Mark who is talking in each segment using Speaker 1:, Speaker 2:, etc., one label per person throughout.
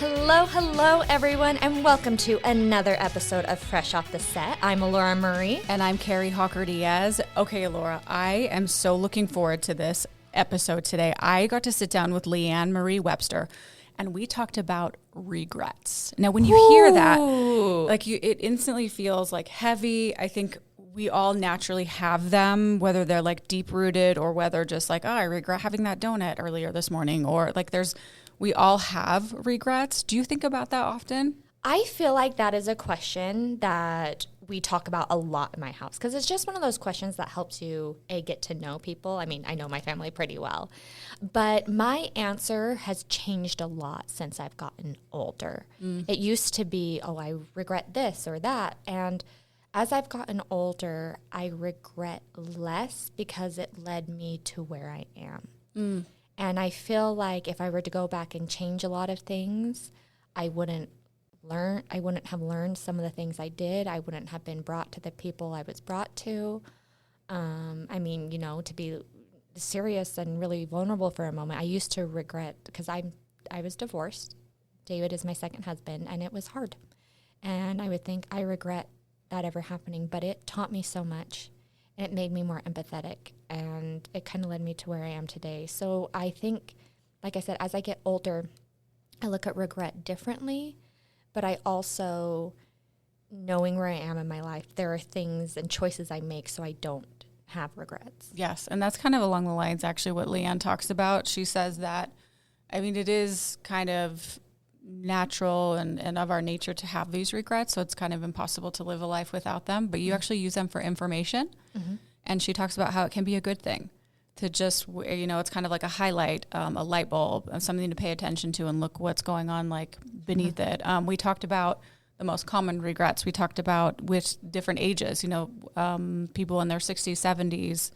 Speaker 1: Hello, everyone, and welcome to another episode of Fresh Off the Set. I'm Laura Marie.
Speaker 2: And I'm Kari Hawker Diaz. Okay, Laura, I am so looking forward to this episode today. I got to sit down with LeeAnn Webster, and we talked about regrets. Now, when you hear that, it instantly feels like heavy. I think we all naturally have them, whether they're like deep-rooted or whether just like, I regret having that donut earlier this morning, or like we all have regrets. Do you think about that often?
Speaker 1: I feel like that is a question that we talk about a lot in my house because it's just one of those questions that helps you, get to know people. I mean, I know my family pretty well, but my answer has changed a lot since I've gotten older. It used to be, I regret this or that. And as I've gotten older, I regret less because it led me to where I am. And I feel like if I were to go back and change a lot of things, I wouldn't have learned some of the things I did. I wouldn't have been brought to the people I was brought to. To be serious and really vulnerable for a moment, I used to regret because I was divorced. David is my second husband, and it was hard. And I would think I regret that ever happening, but it taught me so much. It made me more empathetic, and it kind of led me to where I am today. So I think, like I said, as I get older, I look at regret differently, but I also, knowing where I am in my life, there are things and choices I make so I don't have regrets.
Speaker 2: Yes, and that's kind of along the lines, actually, what LeeAnn talks about. She says that, it is kind of natural and of our nature to have these regrets, so it's kind of impossible to live a life without them, but you actually use them for information. And she talks about how it can be a good thing to just, it's kind of like a highlight, a light bulb, something to pay attention to and look what's going on like beneath it. We talked about the most common regrets. We talked about with different ages, people in their 60s, 70s,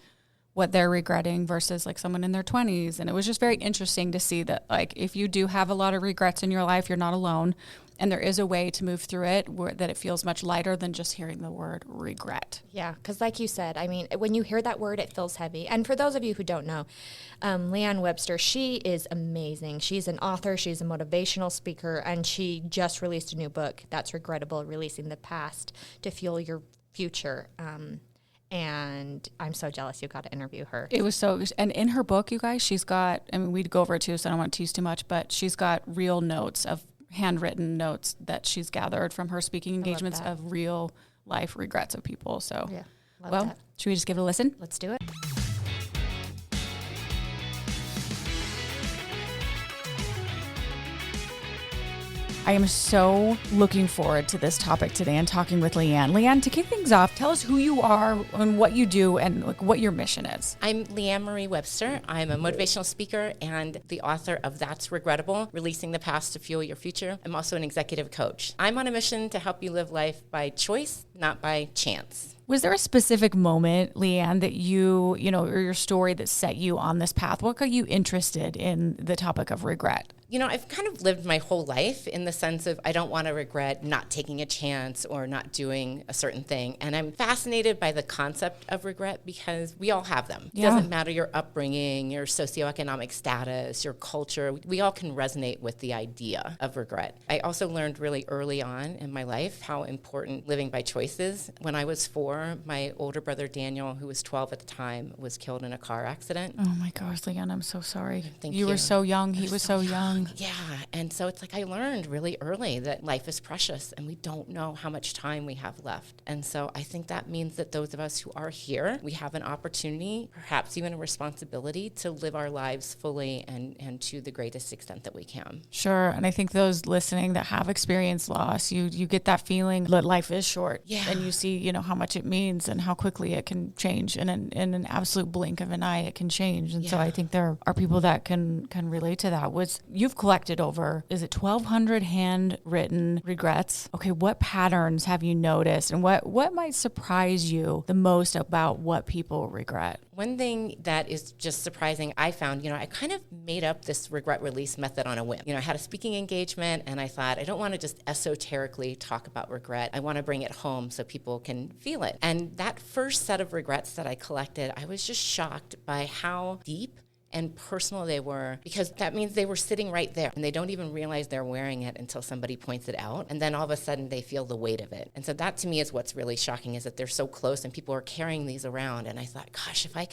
Speaker 2: what they're regretting versus like someone in their 20s. And it was just very interesting to see that like if you do have a lot of regrets in your life, you're not alone. And there is a way to move through it that it feels much lighter than just hearing the word regret.
Speaker 1: Yeah, because like you said, when you hear that word, it feels heavy. And for those of you who don't know, LeeAnn Webster, she is amazing. She's an author, she's a motivational speaker, and she just released a new book that's Regrettable, Releasing the Past to Fuel Your Future. And I'm so jealous you got to interview her.
Speaker 2: It was and in her book, you guys, she's got, we'd go over it too, so I don't want to tease too much, but she's got real notes of handwritten notes that she's gathered from her speaking engagements of real life regrets of people. So, should we just give it a listen?
Speaker 1: Let's do it.
Speaker 2: I am so looking forward to this topic today and talking with LeeAnn. LeeAnn, to kick things off, tell us who you are and what you do and like what your mission is.
Speaker 3: I'm LeeAnn Webster. I'm a motivational speaker and the author of That's Regrettable, Releasing the Past to Fuel Your Future. I'm also an executive coach. I'm on a mission to help you live life by choice, not by chance.
Speaker 2: Was there a specific moment, LeeAnn, that or your story that set you on this path? What got you interested in the topic of regret?
Speaker 3: I've kind of lived my whole life in the sense of I don't want to regret not taking a chance or not doing a certain thing. And I'm fascinated by the concept of regret because we all have them. Yeah. It doesn't matter your upbringing, your socioeconomic status, your culture. We all can resonate with the idea of regret. I also learned really early on in my life how important living by choice is. When I was 4, my older brother Daniel, who was 12 at the time, was killed in a car accident.
Speaker 2: Oh my gosh, LeeAnn, I'm so sorry.
Speaker 3: Thank you.
Speaker 2: You were so young. He was so young.
Speaker 3: Yeah, and so it's like I learned really early that life is precious and we don't know how much time we have left. And so I think that means that those of us who are here, we have an opportunity, perhaps even a responsibility to live our lives fully and to the greatest extent that we can.
Speaker 2: Sure, and I think those listening that have experienced loss, you get that feeling that life is short.
Speaker 3: Yeah.
Speaker 2: And you see, how much it means and how quickly it can change. And in an absolute blink of an eye, it can change. And so I think there are people that can relate to that. You've collected over, is it 1,200 handwritten regrets? Okay, what patterns have you noticed and what might surprise you the most about what people regret?
Speaker 3: One thing that is just surprising, I found, I kind of made up this regret release method on a whim. I had a speaking engagement and I thought, I don't want to just esoterically talk about regret. I want to bring it home so people can feel it. And that first set of regrets that I collected, I was just shocked by how deep and personal they were, because that means they were sitting right there and they don't even realize they're wearing it until somebody points it out. And then all of a sudden they feel the weight of it. And so that to me is what's really shocking, is that they're so close and people are carrying these around. And I thought, gosh, if I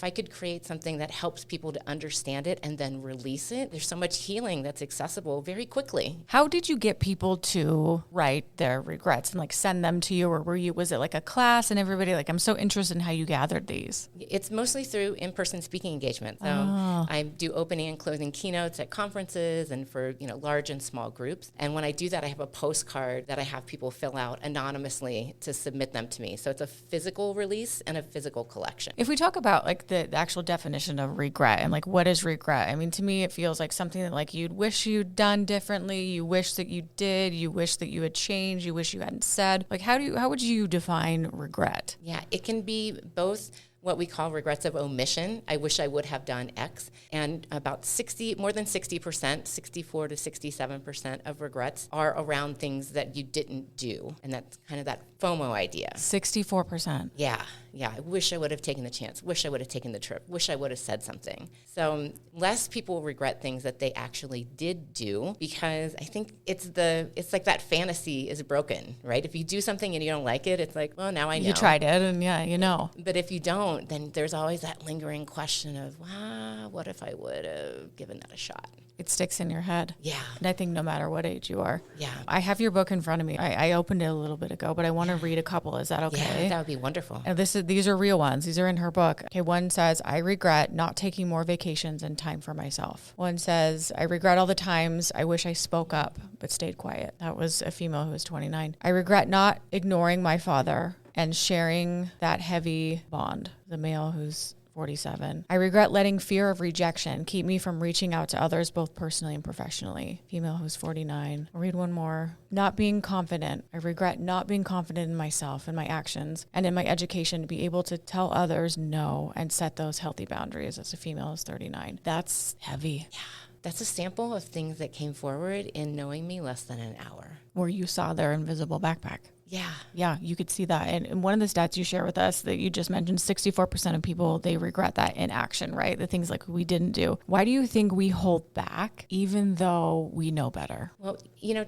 Speaker 3: could create something that helps people to understand it and then release it, there's so much healing that's accessible very quickly.
Speaker 2: How did you get people to write their regrets and like send them to you, or was it like a class and everybody, like, I'm so interested in how you gathered these?
Speaker 3: It's mostly through in-person speaking engagements. So I do opening and closing keynotes at conferences and for, large and small groups. And when I do that, I have a postcard that I have people fill out anonymously to submit them to me. So it's a physical release and a physical collection.
Speaker 2: If we talk about like the actual definition of regret and like what is regret? I mean, to me, it feels like something that like you'd wish you'd done differently. You wish that you did. You wish that you had changed. You wish you hadn't said. Like, how would you define regret?
Speaker 3: Yeah, it can be both what we call regrets of omission. I wish I would have done X. And about more than 60%, 64 to 67% of regrets are around things that you didn't do. And that's kind of that FOMO idea.
Speaker 2: 64%.
Speaker 3: Yeah. I wish I would have taken the chance. Wish I would have taken the trip. Wish I would have said something. So less people regret things that they actually did do, because I think it's like that fantasy is broken, right? If you do something and you don't like it, it's like, well, now I know.
Speaker 2: You tried it and yeah, you know.
Speaker 3: But if you don't, then there's always that lingering question of, wow, what if I would have given that a shot?
Speaker 2: It sticks in your head.
Speaker 3: Yeah.
Speaker 2: And I think no matter what age you are.
Speaker 3: Yeah.
Speaker 2: I have your book in front of me. I opened it a little bit ago, but I want to read a couple. Is that okay?
Speaker 3: Yeah, that would be wonderful.
Speaker 2: And these are real ones. These are in her book. Okay, one says, I regret not taking more vacations and time for myself. One says, I regret all the times I wish I spoke up but stayed quiet. That was a female who was 29. I regret not ignoring my father and sharing that heavy bond. The male who's 47. I regret letting fear of rejection keep me from reaching out to others, both personally and professionally. Female who's 49. I'll read one more. Not being confident. I regret not being confident in myself and my actions and in my education to be able to tell others no and set those healthy boundaries. As a female who's 39. That's heavy.
Speaker 3: Yeah. That's a sample of things that came forward in knowing me less than an hour.
Speaker 2: Where you saw their invisible backpack.
Speaker 3: Yeah.
Speaker 2: Yeah, you could see that. And one of the stats you share with us that you just mentioned, 64% of people, they regret that in action, right? The things like we didn't do. Why do you think we hold back even though we know better?
Speaker 3: Well,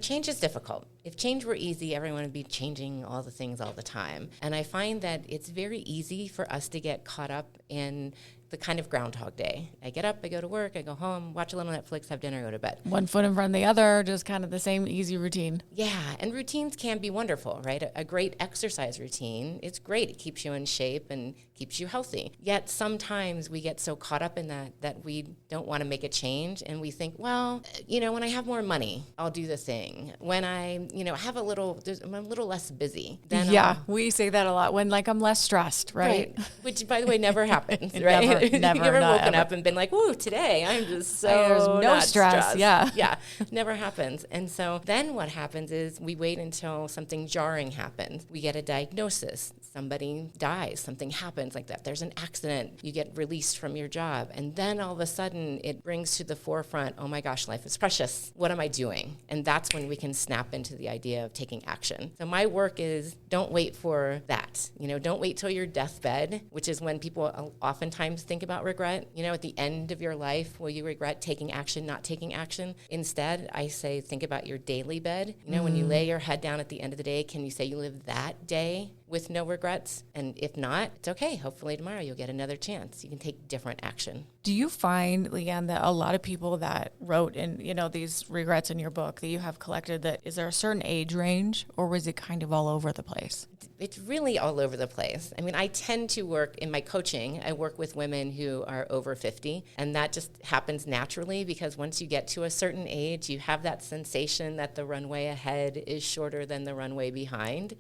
Speaker 3: change is difficult. If change were easy, everyone would be changing all the things all the time. And I find that it's very easy for us to get caught up in the kind of Groundhog Day. I get up, I go to work, I go home, watch a little Netflix, have dinner, go to bed.
Speaker 2: One foot in front of the other, just kind of the same easy routine.
Speaker 3: Yeah, and routines can be wonderful, right? A great exercise routine, it's great. It keeps you in shape and keeps you healthy. Yet sometimes we get so caught up in that we don't want to make a change, and we think, well, when I have more money, I'll do the thing. When I, I'm a little less busy. Then
Speaker 2: we say that a lot. When I'm less stressed, right?
Speaker 3: Which, by the way, never happens, right?
Speaker 2: Never.
Speaker 3: You ever woken up and been like, "Woo, today I'm just so
Speaker 2: there's no
Speaker 3: not
Speaker 2: stress."
Speaker 3: Stressed.
Speaker 2: Yeah,
Speaker 3: never happens. And so then what happens is we wait until something jarring happens. We get a diagnosis. Somebody dies. Something happens like that. There's an accident. You get released from your job, and then all of a sudden it brings to the forefront, "Oh my gosh, life is precious. What am I doing?" And that's when we can snap into the idea of taking action. So my work is don't wait for that. Don't wait till your deathbed, which is when people oftentimes think about regret. At the end of your life, will you regret taking action, not taking action? Instead, I say think about your daily bed. When you lay your head down at the end of the day, can you say you lived that day with no regrets? And if not, it's okay. Hopefully tomorrow you'll get another chance. You can take different action.
Speaker 2: Do you find, LeeAnn, that a lot of people that wrote in, these regrets in your book that you have collected, that is there a certain age range, or was it kind of all over the place?
Speaker 3: It's really all over the place. I mean, I tend to work in my coaching. I work with women who are over 50, and that just happens naturally because once you get to a certain age, you have that sensation that the runway ahead is shorter than the runway behind.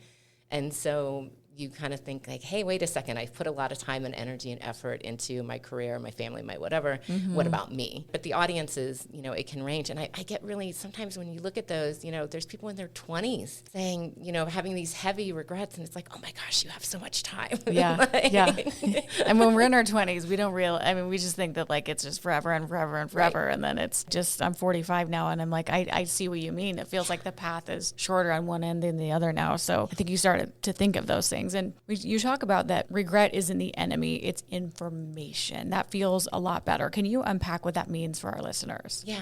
Speaker 3: And so you kind of think like, hey, wait a second, I've put a lot of time and energy and effort into my career, my family, my whatever. Mm-hmm. What about me? But the audiences, it can range. And I get really, sometimes when you look at those, there's people in their 20s saying, having these heavy regrets. And it's like, oh my gosh, you have so much time.
Speaker 2: Yeah, yeah. And when we're in our 20s, we don't we just think that it's just forever and forever and forever. Right. And then it's just, I'm 45 now and I'm like, I see what you mean. It feels like the path is shorter on one end than the other now. So I think you started to think of those things things. And you talk about that regret isn't the enemy, it's information. That feels a lot better. Can you unpack what that means for our listeners?
Speaker 3: Yeah.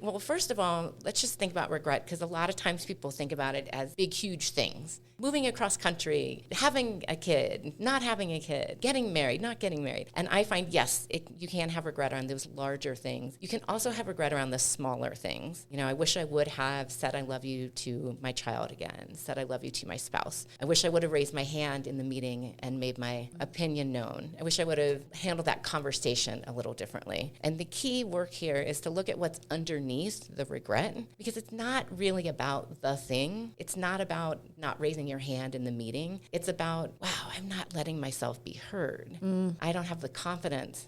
Speaker 3: Well, first of all, let's just think about regret, because a lot of times people think about it as big, huge things. Moving across country, having a kid, not having a kid, getting married, not getting married. And I find, yes, you can have regret around those larger things. You can also have regret around the smaller things. I wish I would have said I love you to my child again, said I love you to my spouse. I wish I would have raised my hand in the meeting and made my opinion known. I wish I would have handled that conversation a little differently. And the key work here is to look at what's underneath the regret, because it's not really about the thing. It's not about not raising your hand in the meeting. It's about, wow, I'm not letting myself be heard. I don't have the confidence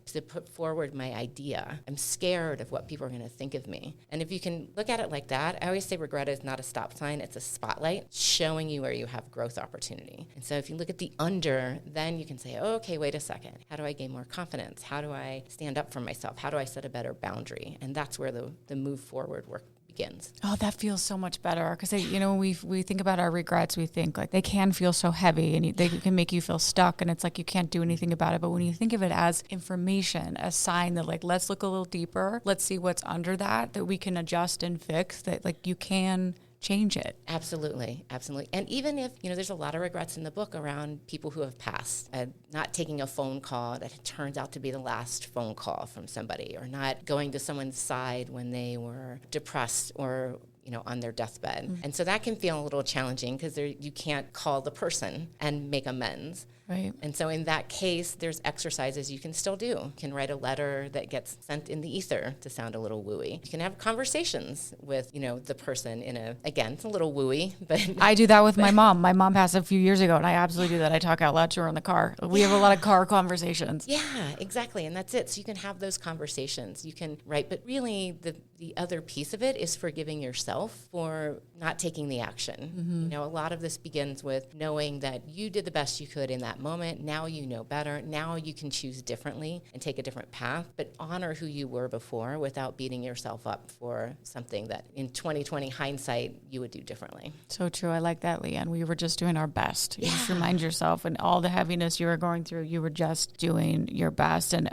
Speaker 3: to put forward my idea. I'm scared of what people are going to think of me. And if you can look at it like that, I always say regret is not a stop sign, it's a spotlight showing you where you have growth opportunity. And so if you look at the under, then you can say, oh, okay, wait a second. How do I gain more confidence? How do I stand up for myself? How do I set a better boundary? And that's where the move forward work begins.
Speaker 2: Oh, that feels so much better, because when we think about our regrets, we think like they can feel so heavy and they can make you feel stuck, and it's like you can't do anything about it. But when you think of it as information, a sign that like, let's look a little deeper, let's see what's under that we can adjust and fix, that like you can change it.
Speaker 3: Absolutely. Absolutely. And even if, there's a lot of regrets in the book around people who have passed, not taking a phone call that turns out to be the last phone call from somebody, or not going to someone's side when they were depressed or on their deathbed. Mm-hmm. And so that can feel a little challenging, because you can't call the person and make amends.
Speaker 2: Right.
Speaker 3: And so in that case, there's exercises you can still do. You can write a letter that gets sent in the ether to sound a little wooey. You can have conversations with, the person again, it's a little wooey, but
Speaker 2: I do that with my mom. My mom passed a few years ago, and I absolutely do that. I talk out loud to her in the car. We have a lot of car conversations.
Speaker 3: Yeah, exactly. And that's it. So you can have those conversations. You can write, but really the other piece of it is forgiving yourself for not taking the action. Mm-hmm. A lot of this begins with knowing that you did the best you could in that moment. Now you know better. Now you can choose differently and take a different path, but honor who you were before without beating yourself up for something that in 2020 hindsight you would do differently.
Speaker 2: So true. I like that, LeeAnn. We were just doing our best. You just remind yourself, and all the heaviness you were going through, you were just doing your best. And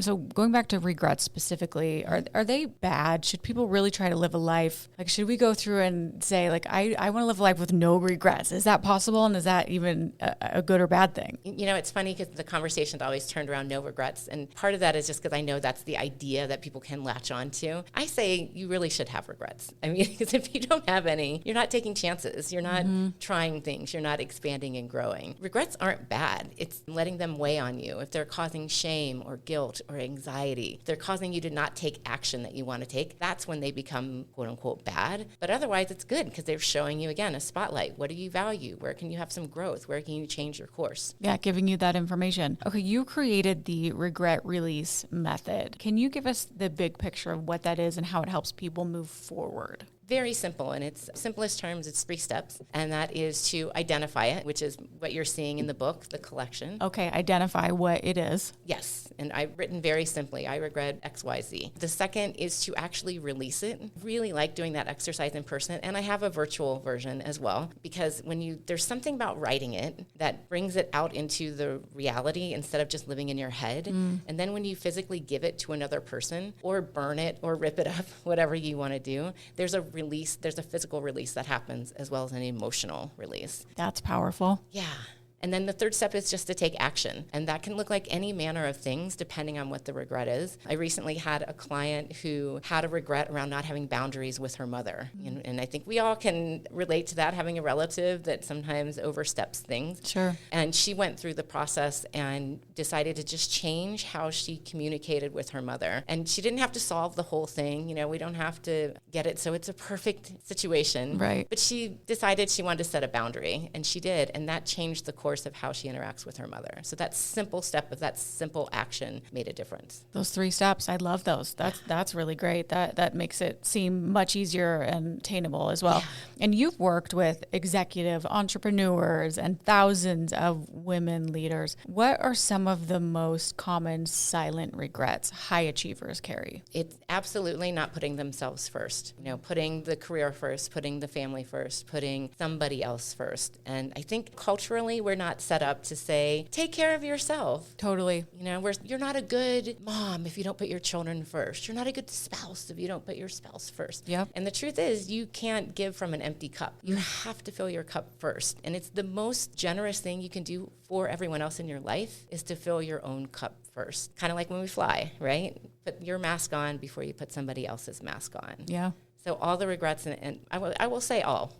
Speaker 2: so going back to regrets specifically, are they bad? Should people really try to live a life? Like, should we go through and say, like, I want to live a life with no regrets? Is that possible? And is that even a good or bad thing?
Speaker 3: It's funny, because the conversation's always turned around no regrets. And part of that is just because I know that's the idea that people can latch on to. I say you really should have regrets. Because if you don't have any, you're not taking chances. You're not trying things. You're not expanding and growing. Regrets aren't bad. It's letting them weigh on you. If they're causing shame or guilt or anxiety, if they're causing you to not take action that you want to take, that's when they become quote unquote bad. But otherwise it's good, because they're showing you, again, a spotlight. What do you value? Where can you have some growth? Where can you change your course?
Speaker 2: Yeah, giving you that information. Okay, you created the regret release method. Can you give us the big picture of what that is and how it helps people move forward?
Speaker 3: Very simple. In its simplest terms, it's 3 steps. And that is to identify it, which is what you're seeing in the book, the collection.
Speaker 2: Okay, identify what it is.
Speaker 3: Yes. And I've written very simply, I regret XYZ. The second is to actually release it. Really like doing that exercise in person. And I have a virtual version as well, because there's something about writing it that brings it out into the reality instead of just living in your head. And then when you physically give it to another person, or burn it or rip it up, whatever you want to do, there's a physical release that happens, as well as an emotional release.
Speaker 2: That's powerful.
Speaker 3: Yeah. And then the third step is just to take action. And that can look like any manner of things depending on what the regret is. I recently had a client who had a regret around not having boundaries with her mother. And I think we all can relate to that, having a relative that sometimes oversteps things.
Speaker 2: Sure.
Speaker 3: And she went through the process and decided to just change how she communicated with her mother. And she didn't have to solve the whole thing. We don't have to get it so it's a perfect situation.
Speaker 2: Right.
Speaker 3: But she decided she wanted to set a boundary, and she did. And that changed the course course of how she interacts with her mother. So that simple step of that simple action made a difference.
Speaker 2: Those 3 steps, I love those. That's really great. That makes it seem much easier and attainable as well. Yeah. And you've worked with executive entrepreneurs and thousands of women leaders. What are some of the most common silent regrets high achievers carry?
Speaker 3: It's absolutely not putting themselves first. Putting the career first, putting the family first, putting somebody else first. And I think culturally we're not set up to say, take care of yourself.
Speaker 2: Totally.
Speaker 3: You're not a good mom if you don't put your children first. You're not a good spouse if you don't put your spouse first.
Speaker 2: Yep.
Speaker 3: And the truth is, you can't give from an empty cup. You have to fill your cup first. And it's the most generous thing you can do for everyone else in your life is to fill your own cup first. Kind of like when we fly, right? Put your mask on before you put somebody else's mask on.
Speaker 2: Yeah.
Speaker 3: So all the regrets, and I will say all,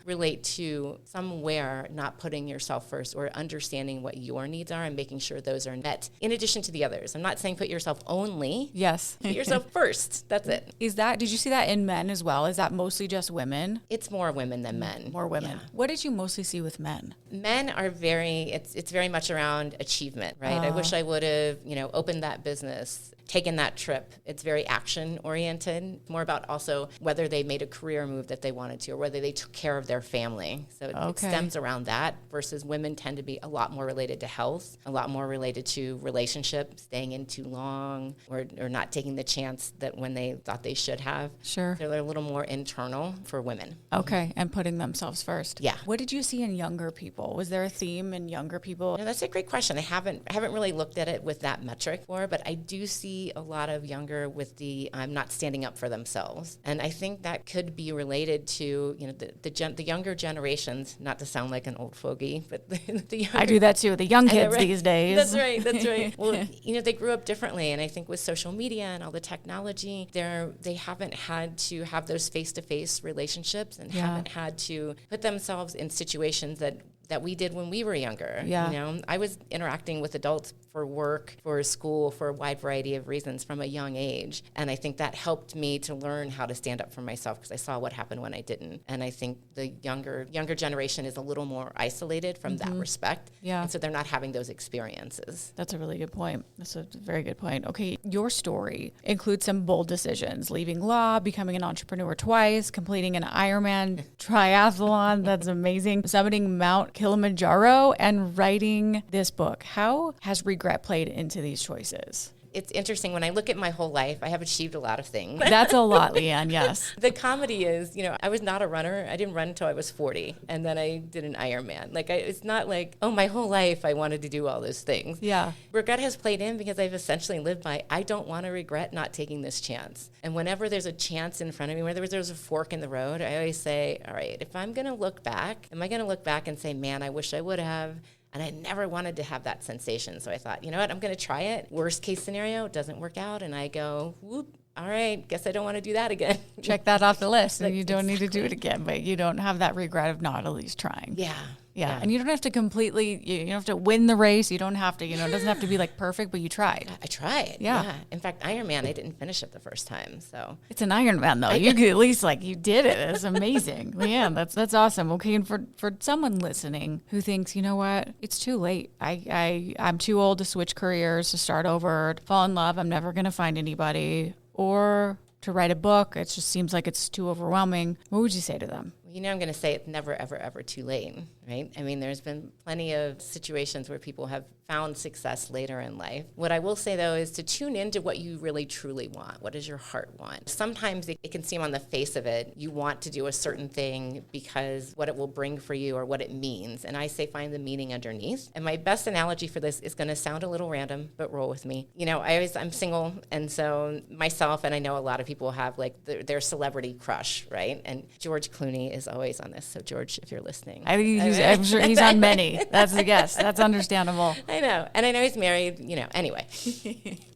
Speaker 3: relate to somewhere not putting yourself first or understanding what your needs are and making sure those are met in addition to the others. I'm not saying put yourself only.
Speaker 2: Yes.
Speaker 3: Put yourself first. That's it.
Speaker 2: Did you see that in men as well? Is that mostly just women?
Speaker 3: It's more women than men.
Speaker 2: More women. Yeah. What did you mostly see with men?
Speaker 3: Men are it's very much around achievement, right? I wish I would have, opened that business, taken that trip. It's very action oriented, more about also whether they made a career move that they wanted to or whether they took care of their family. So it stems around that versus women tend to be a lot more related to health, a lot more related to relationships, staying in too long or not taking the chance that when they thought they should have.
Speaker 2: Sure.
Speaker 3: So they're a little more internal for women.
Speaker 2: Okay. And putting themselves first.
Speaker 3: Yeah.
Speaker 2: What did you see in younger people? Was there a theme in younger people?
Speaker 3: No, that's a great question. I haven't really looked at it with that metric before, but I do see a lot of younger with the not standing up for themselves. And I think that could be related to, the younger generations, not to sound like an old fogey, but the younger,
Speaker 2: I do that too, the young kids these days.
Speaker 3: That's right. Well, they grew up differently. And I think with social media and all the technology, they haven't had to have those face-to-face relationships and haven't had to put themselves in situations that we did when we were younger.
Speaker 2: Yeah.
Speaker 3: I was interacting with adults for work, for school, for a wide variety of reasons from a young age. And I think that helped me to learn how to stand up for myself because I saw what happened when I didn't. And I think the younger generation is a little more isolated from that respect.
Speaker 2: Yeah.
Speaker 3: And so they're not having those experiences.
Speaker 2: That's a really good point. That's a very good point. Okay, your story includes some bold decisions, leaving law, becoming an entrepreneur twice, completing an Ironman triathlon. That's amazing. Summiting Mount Kilimanjaro and writing this book. How has regret played into these choices?
Speaker 3: It's interesting. When I look at my whole life, I have achieved a lot of things.
Speaker 2: That's a lot, LeeAnn, yes.
Speaker 3: The comedy is, I was not a runner. I didn't run until I was 40. And then I did an Ironman. It's not like, my whole life I wanted to do all those things.
Speaker 2: Yeah.
Speaker 3: Regret has played in because I've essentially lived by, I don't want to regret not taking this chance. And whenever there's a chance in front of me, whether there's a fork in the road, I always say, all right, if I'm going to look back, am I going to look back and say, man, I wish I would have? And I never wanted to have that sensation. So I thought, you know what, I'm going to try it. Worst case scenario, it doesn't work out. And I go, whoop, all right, guess I don't want to do that again.
Speaker 2: Check that off the list. And you don't need to do it again, but you don't have that regret of not at least trying.
Speaker 3: Yeah.
Speaker 2: And you don't have to you don't have to win the race. You don't have to, it doesn't have to be like perfect, but you tried.
Speaker 3: I tried.
Speaker 2: Yeah.
Speaker 3: In fact, Ironman, I didn't finish it the first time. So
Speaker 2: it's an Ironman though. You could at least you did it. It's amazing. Yeah, that's awesome. Okay. And for someone listening who thinks, you know what, it's too late. I'm too old to switch careers, to start over, to fall in love. I'm never going to find anybody, or to write a book. It just seems like it's too overwhelming. What would you say to them?
Speaker 3: I'm going to say it's never, ever, ever too late, right? I mean, there's been plenty of situations where people have found success later in life. What I will say, though, is to tune into what you really, truly want. What does your heart want? Sometimes it can seem on the face of it, you want to do a certain thing because what it will bring for you or what it means. And I say find the meaning underneath. And my best analogy for this is going to sound a little random, but roll with me. I'm single, and so myself, and I know a lot of people have their celebrity crush, right? And George Clooney is always on this. So George, if you're listening.
Speaker 2: I'm sure he's on many. That's a guess. That's understandable.
Speaker 3: I I know. And I know he's married, anyway.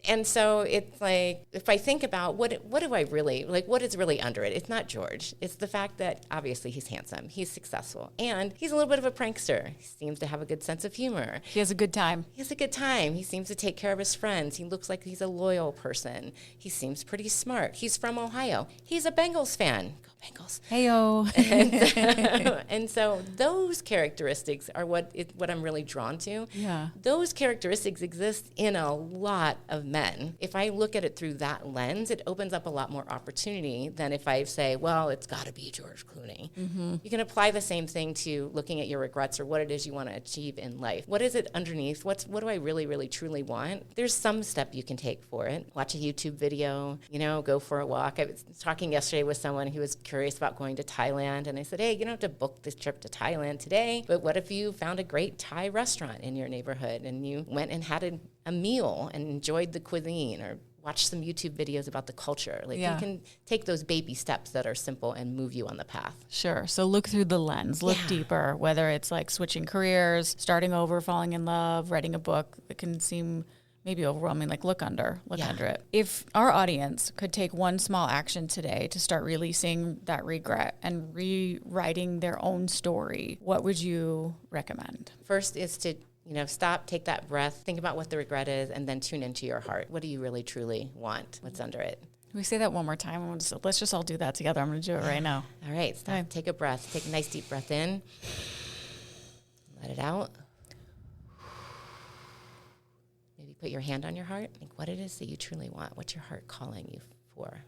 Speaker 3: And so it's like, if I think about what do I really, like, what is really under it? It's not George. It's the fact that obviously he's handsome, he's successful, and he's a little bit of a prankster. He seems to have a good sense of humor.
Speaker 2: He has a good time.
Speaker 3: He seems to take care of his friends. He looks like he's a loyal person. He seems pretty smart. He's from Ohio. He's a Bengals fan. Go Bengals.
Speaker 2: Hey-o.
Speaker 3: And so those characteristics are what I'm really drawn to.
Speaker 2: Yeah.
Speaker 3: Those characteristics exist in a lot of men. If I look at it through that lens, it opens up a lot more opportunity than if I say, well, it's got to be George Clooney. Mm-hmm. You can apply the same thing to looking at your regrets or what it is you want to achieve in life. What is it underneath? What do I really, really, truly want? There's some step you can take for it. Watch a YouTube video, go for a walk. I was talking yesterday with someone who was curious about going to Thailand, and I said, hey, you don't have to book this trip to Thailand today, but what if you found a great Thai restaurant in your neighborhood and you went and had a meal and enjoyed the cuisine, or watch some YouTube videos about the culture. You can take those baby steps that are simple and move you on the path.
Speaker 2: Sure. So look through the lens, look deeper, whether it's like switching careers, starting over, falling in love, writing a book that can seem maybe overwhelming, like look under it. If our audience could take one small action today to start releasing that regret and rewriting their own story, what would you recommend?
Speaker 3: First is to stop, take that breath, think about what the regret is, and then tune into your heart. What do you really, truly want? What's under it?
Speaker 2: Can we say that one more time? Let's just all do that together. I'm going to do it right now.
Speaker 3: All right. Stop. Okay. Take a breath. Take a nice deep breath in. Let it out. Maybe put your hand on your heart. Think what it is that you truly want. What's your heart calling you for?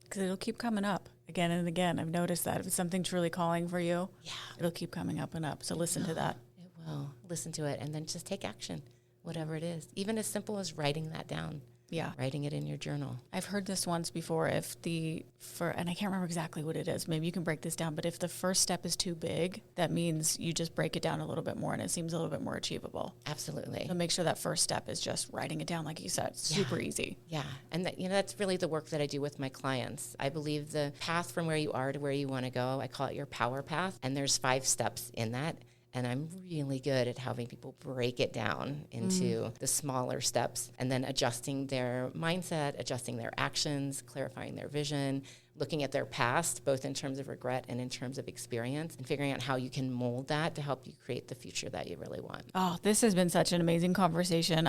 Speaker 2: Because it'll keep coming up again and again. I've noticed that. If it's something truly calling for you, it'll keep coming up and up. So listen to that.
Speaker 3: Well, listen to it and then just take action, whatever it is, even as simple as writing that down.
Speaker 2: Yeah.
Speaker 3: Writing it in your journal.
Speaker 2: I've heard this once before. And I can't remember exactly what it is. Maybe you can break this down. But if the first step is too big, that means you just break it down a little bit more and it seems a little bit more achievable.
Speaker 3: Absolutely.
Speaker 2: So make sure that first step is just writing it down, like you said. Super easy.
Speaker 3: Yeah. And that's really the work that I do with my clients. I believe the path from where you are to where you want to go, I call it your power path. And there's 5 steps in that. And I'm really good at having people break it down into the smaller steps and then adjusting their mindset, adjusting their actions, clarifying their vision, looking at their past, both in terms of regret and in terms of experience, and figuring out how you can mold that to help you create the future that you really want.
Speaker 2: Oh, this has been such an amazing conversation.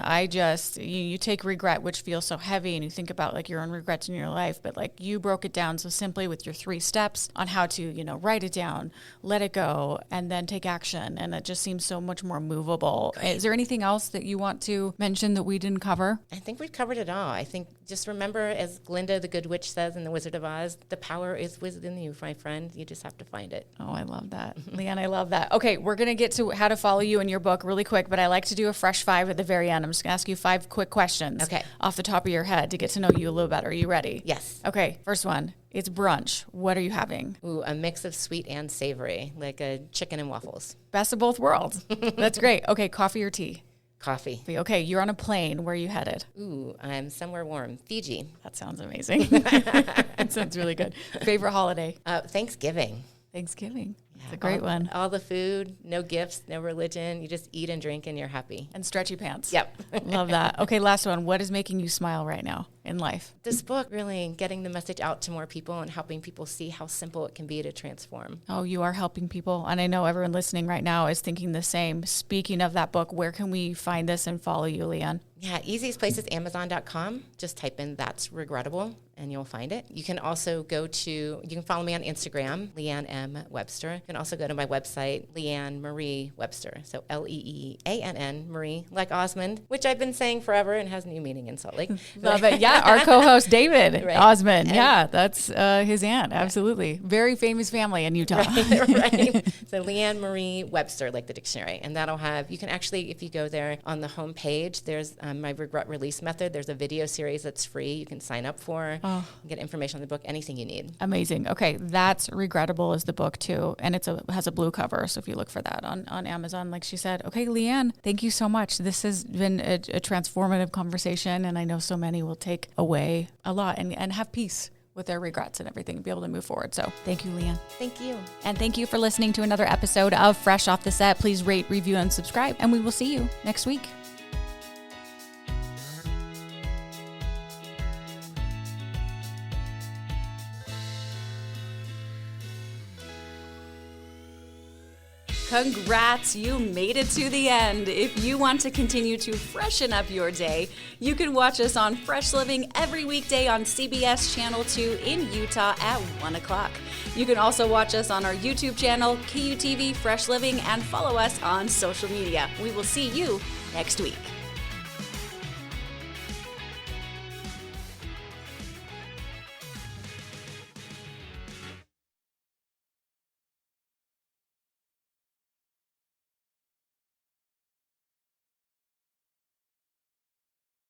Speaker 2: You take regret, which feels so heavy, and you think about like your own regrets in your life, but like you broke it down so simply with your 3 steps on how to, write it down, let it go, and then take action. And it just seems so much more movable. Great. Is there anything else that you want to mention that we didn't cover?
Speaker 3: I think we've covered it all. I think just remember, as Glinda the Good Witch says in The Wizard of Oz, the power is within you, my friend. You just have to find it.
Speaker 2: Oh, I love that. LeeAnn, I love that. Okay, we're going to get to how to follow you in your book really quick, but I like to do a fresh 5 at the very end. I'm just going to ask you 5 quick questions off the top of your head to get to know you a little better. Are you ready?
Speaker 3: Yes.
Speaker 2: Okay, first one. It's brunch. What are you having?
Speaker 3: Ooh, a mix of sweet and savory, like a chicken and waffles.
Speaker 2: Best of both worlds. That's great. Okay, coffee or tea?
Speaker 3: Coffee.
Speaker 2: Okay, you're on a plane. Where are you headed?
Speaker 3: Ooh, I'm somewhere warm. Fiji.
Speaker 2: That sounds amazing. That sounds really good. Favorite holiday?
Speaker 3: Thanksgiving.
Speaker 2: Thanksgiving. It's a great one.
Speaker 3: All the food, no gifts, no religion. You just eat and drink and you're happy.
Speaker 2: And stretchy pants.
Speaker 3: Yep.
Speaker 2: Love that. Okay, last one. What is making you smile right now in life?
Speaker 3: This book, really getting the message out to more people and helping people see how simple it can be to transform.
Speaker 2: Oh, you are helping people. And I know everyone listening right now is thinking the same. Speaking of that book, where can we find this and follow you, LeeAnn?
Speaker 3: Yeah, easiest place is Amazon.com. Just type in That's Regrettable and you'll find it. You can also you can follow me on Instagram, LeeAnn M. Webster. You can also go to my website, LeeAnn Marie Webster. So LeeAnn Marie, like Osmond, which I've been saying forever and has new meaning in Salt Lake.
Speaker 2: Love it. Yeah, our co-host David Osmond. Yeah, that's his aunt. Absolutely. Very famous family in Utah.
Speaker 3: Right. So LeeAnn Marie Webster, like the dictionary. And that'll you can actually, if you go there on the home page, there's my regret release method. There's a video series that's free. You can sign up for, get information on the book, anything you need.
Speaker 2: Amazing. Okay, That's Regrettable is the book too. And it has a blue cover. So if you look for that on Amazon, like she said. Okay, LeeAnn, thank you so much. This has been a transformative conversation. And I know so many will take away a lot and have peace with their regrets and everything, be able to move forward. So thank you, LeeAnn.
Speaker 3: Thank you.
Speaker 2: And thank you for listening to another episode of Fresh Off the Set. Please rate, review, and subscribe. And we will see you next week.
Speaker 4: Congrats, you made it to the end. If you want to continue to freshen up your day, you can watch us on Fresh Living every weekday on CBS Channel 2 in Utah at 1 o'clock. You can also watch us on our YouTube channel, KUTV Fresh Living, and follow us on social media. We will see you next week.